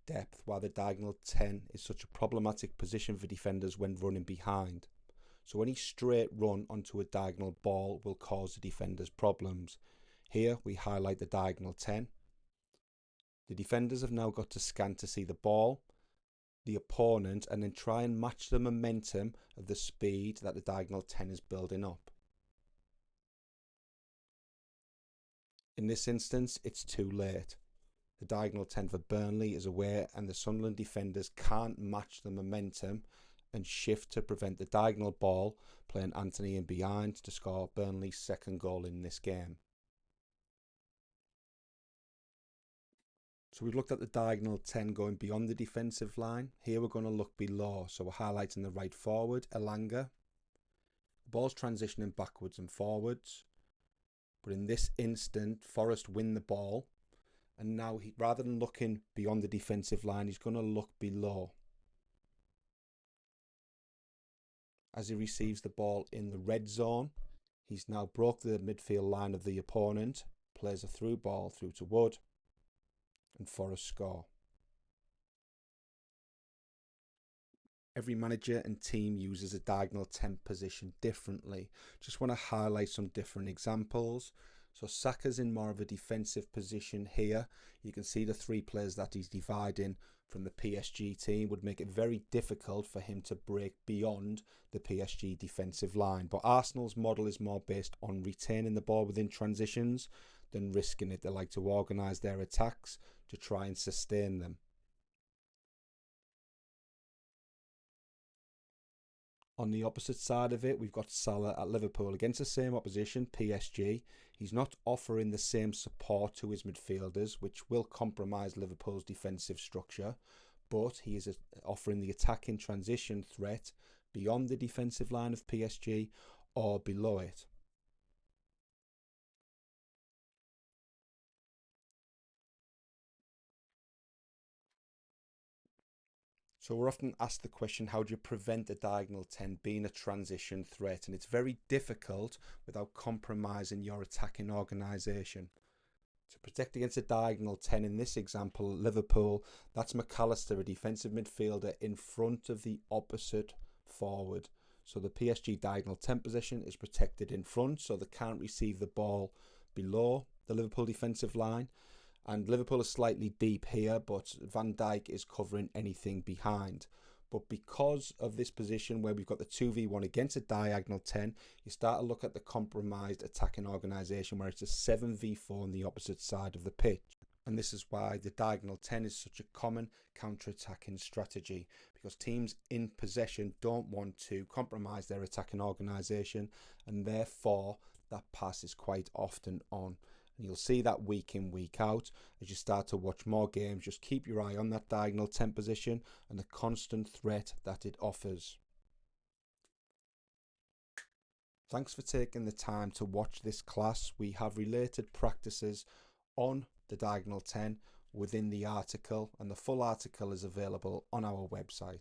depth why the diagonal 10 is such a problematic position for defenders when running behind. So any straight run onto a diagonal ball will cause the defenders problems. Here we highlight the diagonal 10. The defenders have now got to scan to see the ball, the opponent, and then try and match the momentum of the speed that the diagonal 10 is building up. In this instance, it's too late. The diagonal 10 for Burnley is away and the Sunderland defenders can't match the momentum and shift to prevent the diagonal ball, playing Anthony in behind to score Burnley's second goal in this game. So we've looked at the diagonal 10 going beyond the defensive line. Here we're going to look below. So we're highlighting the right forward, Elanga. The ball's transitioning backwards and forwards. But in this instant, Forrest win the ball. And now, rather than looking beyond the defensive line, he's going to look below. As he receives the ball in the red zone, he's now broke the midfield line of the opponent, plays a through ball through to Wood, and Forrest score. Every manager and team uses a diagonal 10 position differently. Just want to highlight some different examples. So Saka's in more of a defensive position here. You can see the three players that he's dividing from the PSG team would make it very difficult for him to break beyond the PSG defensive line. But Arsenal's model is more based on retaining the ball within transitions than risking it. They like to organise their attacks to try and sustain them. On the opposite side of it, we've got Salah at Liverpool against the same opposition, PSG. He's not offering the same support to his midfielders, which will compromise Liverpool's defensive structure, but he is offering the attacking transition threat beyond the defensive line of PSG or below it. So we're often asked the question, how do you prevent the diagonal 10 being a transition threat? And it's very difficult without compromising your attacking organisation. To protect against a diagonal 10 in this example, Liverpool, that's McAllister, a defensive midfielder in front of the opposite forward. So the PSG diagonal 10 position is protected in front, so they can't receive the ball below the Liverpool defensive line. And Liverpool is slightly deep here, but Van Dijk is covering anything behind. But because of this position where we've got the 2v1 against a diagonal 10, you start to look at the compromised attacking organisation where it's a 7v4 on the opposite side of the pitch. And this is why the diagonal 10 is such a common counter-attacking strategy, because teams in possession don't want to compromise their attacking organisation, and therefore that pass is quite often on. And you'll see that week in, week out as you start to watch more games. Just keep your eye on that diagonal 10 position and the constant threat that it offers. Thanks for taking the time to watch this class. We have related practices on the diagonal 10 within the article, and the full article is available on our website.